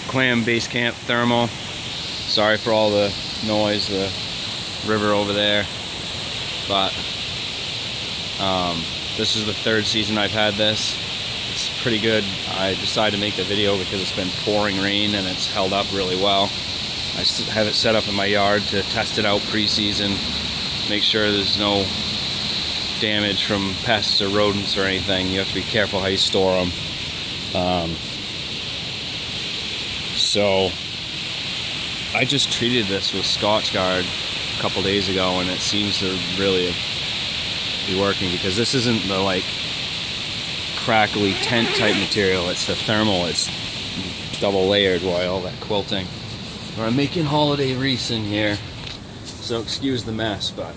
Clam Base Camp Thermal. Sorry for all the noise, the river over there, but this is the third season I've had this. It's pretty good. I decided to make the video because it's been pouring rain and it's held up really well. I have it set up in my yard to test it out pre-season, make sure there's no damage from pests or rodents or anything. You have to be careful how you store them. So I just treated this with Scotchgard a couple days ago, and it seems to really be working, because this isn't the like crackly tent type material, it's the thermal. It's double layered while all that quilting. I'm making holiday wreaths in here, so excuse the mess, but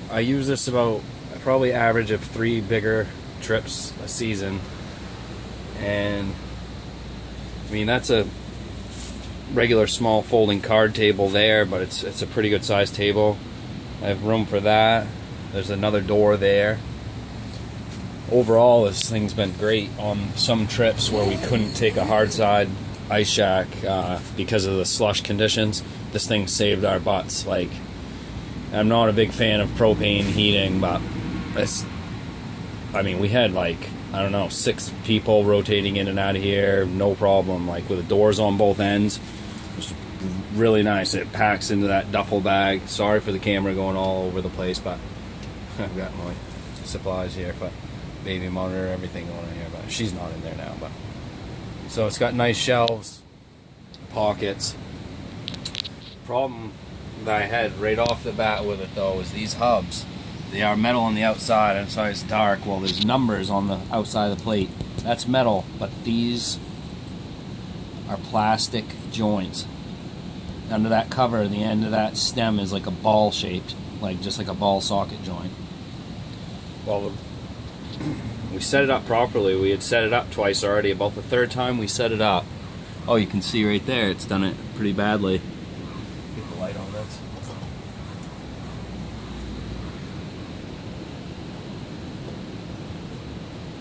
I use this about, I probably average of 3 bigger trips a season. And I mean, that's a regular small folding card table there, but it's a pretty good sized table. I have room for that. There's another door there. Overall, this thing's been great on some trips where we couldn't take a hard side ice shack because of the slush conditions. This thing saved our butts. Like, I'm not a big fan of propane heating, but it's, I mean, we had like, I don't know, 6 people rotating in and out of here, no problem, like with the doors on both ends. It's really nice. It packs into that duffel bag. Sorry for the camera going all over the place, but I've got my supplies here, but baby monitor, everything going in here, but she's not in there now. But so it's got nice shelves, pockets. Problem that I had right off the bat with it though is these hubs. They are metal on the outside, and so it's dark. Well, there's numbers on the outside of the plate. That's metal, but these are plastic joints. Under that cover, the end of that stem is like a ball shaped, like just like a ball socket joint. Well, we set it up properly. We had set it up twice already. About the third time we set it up, oh, you can see right there, it's done it pretty badly. Get the light on this.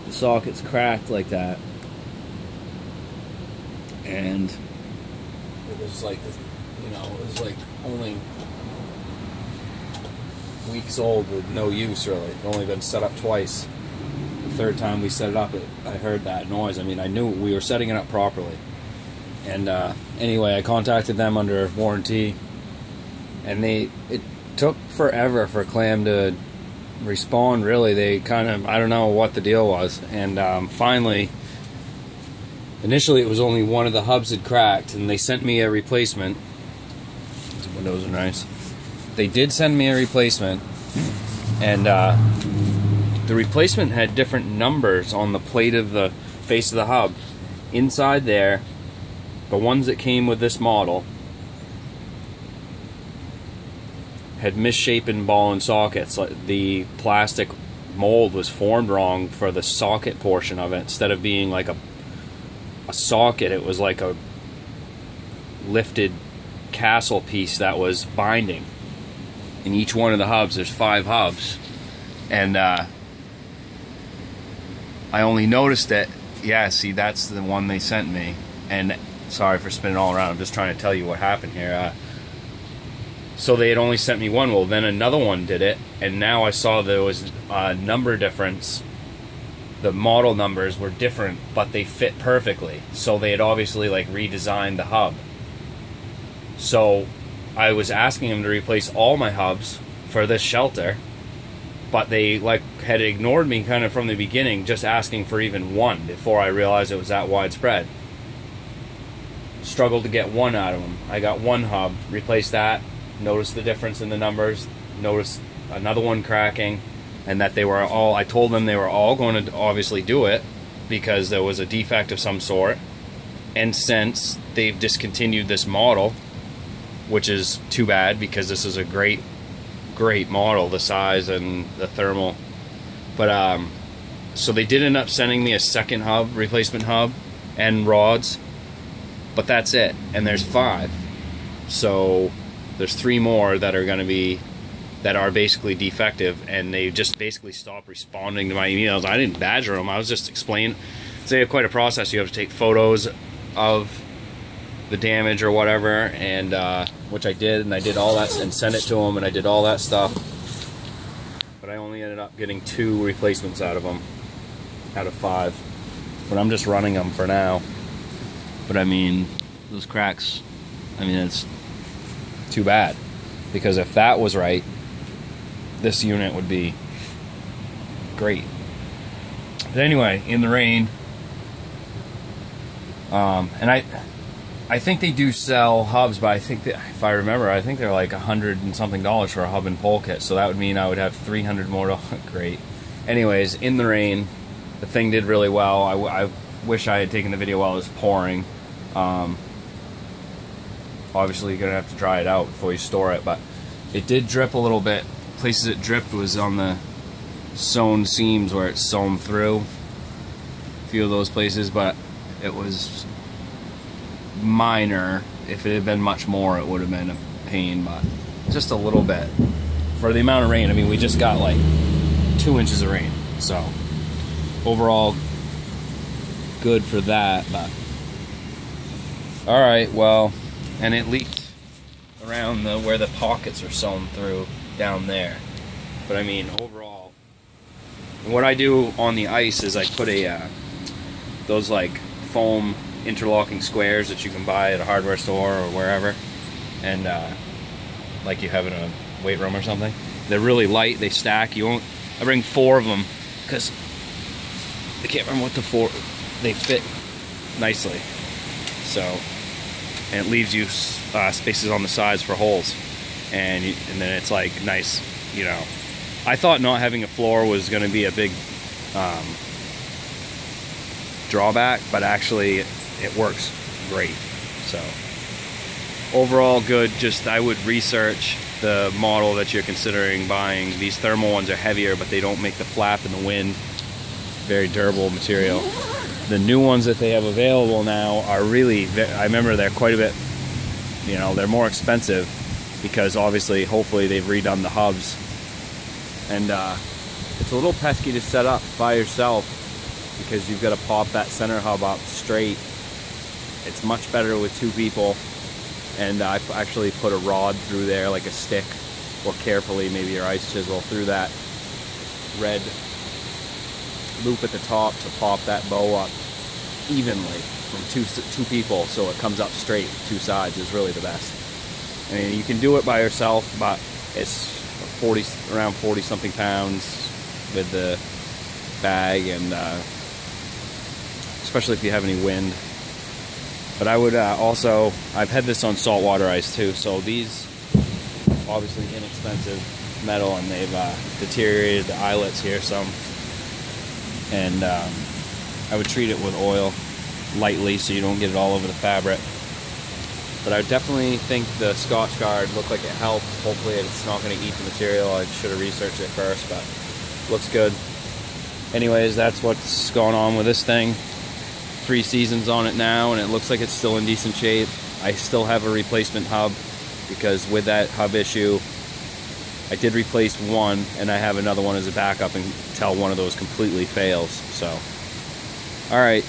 The socket's cracked like that, and it was like, you know, it was like only weeks old with no use really. It's only been set up twice. The third time we set it up, I heard that noise. I mean, I knew we were setting it up properly. And anyway, I contacted them under warranty, and it took forever for Clam to respond. Really, they kind of, I don't know what the deal was, and finally, initially it was only one of the hubs had cracked, and they sent me a replacement. These windows are nice. They did send me a replacement, and the replacement had different numbers on the plate of the face of the hub. Inside there, the ones that came with this model had misshapen ball and sockets. Like the plastic mold was formed wrong for the socket portion of it. Instead of being like a socket, it was like a lifted castle piece that was binding. In each one of the hubs, there's 5 hubs, and I only noticed it. Yeah, see, that's the one they sent me. And sorry for spinning all around. I'm just trying to tell you what happened here. So they had only sent me one. Well, then another one did it, and now I saw there was a number difference. The model numbers were different, but they fit perfectly. So they had obviously like redesigned the hub. So I was asking them to replace all my hubs for this shelter, but they like had ignored me kind of from the beginning, just asking for even one before I realized it was that widespread. Struggled to get one out of them. I got one hub, replaced that, noticed the difference in the numbers, noticed another one cracking, and that they were all, I told them they were all going to obviously do it because there was a defect of some sort, and since they've discontinued this model, which is too bad because this is a great model, the size and the thermal. But so they did end up sending me a second hub, replacement hub, and rods, but that's it. And there's 5, so there's 3 more that are going to be that are basically defective, and they just basically stopped responding to my emails. I didn't badger them. I was just explaining. So they have quite a process. You have to take photos of the damage or whatever, and which I did, and I did all that and sent it to them, and I did all that stuff. But I only ended up getting 2 replacements out of them, out of 5. But I'm just running them for now. But I mean, those cracks, I mean, it's too bad, because if that was right, this unit would be great. But anyway, in the rain, and I think they do sell hubs, but I think that, if I remember, I think they're like $100 and something for a hub and pole kit. So that would mean I would have $300 more. Great. Anyways, in the rain, the thing did really well. I wish I had taken the video while it was pouring. Obviously, you're gonna have to dry it out before you store it, but it did drip a little bit. Places it dripped was on the sewn seams where it's sewn through. A few of those places, but it was minor. If it had been much more, it would have been a pain, but just a little bit. For the amount of rain, I mean, we just got like 2 inches of rain, so overall good for that. But alright, well, and it leaked around where the pockets are sewn through down there. But I mean, overall, what I do on the ice is I put those like foam interlocking squares that you can buy at a hardware store or wherever, and like you have in a weight room or something. They're really light, they stack. I bring 4 of them because I can't remember what the 4, they fit nicely. So, and it leaves you spaces on the sides for holes, and then it's like nice, you know. I thought not having a floor was going to be a big drawback, but actually it works great. So overall good. Just I would research the model that you're considering buying. These thermal ones are heavier, but they don't make the flap in the wind. Very durable material. The new ones that they have available now are really, I remember they're quite a bit, you know, they're more expensive because obviously, hopefully they've redone the hubs. And it's a little pesky to set up by yourself because you've got to pop that center hub up straight. It's much better with 2 people. And I actually put a rod through there, like a stick, or carefully, maybe your ice chisel, through that red loop at the top to pop that bow up evenly from two people, so it comes up straight 2 sides is really the best. I mean, you can do it by yourself, but it's around 40 something pounds with the bag, and especially if you have any wind. But I would also, I've had this on saltwater ice too, so these obviously inexpensive metal, and they've deteriorated the eyelets here some. And I would treat it with oil lightly so you don't get it all over the fabric. But I definitely think the Scotch Guard looked like it helped. Hopefully it's not going to eat the material. I should have researched it first, but looks good. Anyways, that's what's going on with this thing. 3 seasons on it now, and it looks like it's still in decent shape. I still have a replacement hub because with that hub issue, I did replace one, and I have another one as a backup until one of those completely fails. So, all right.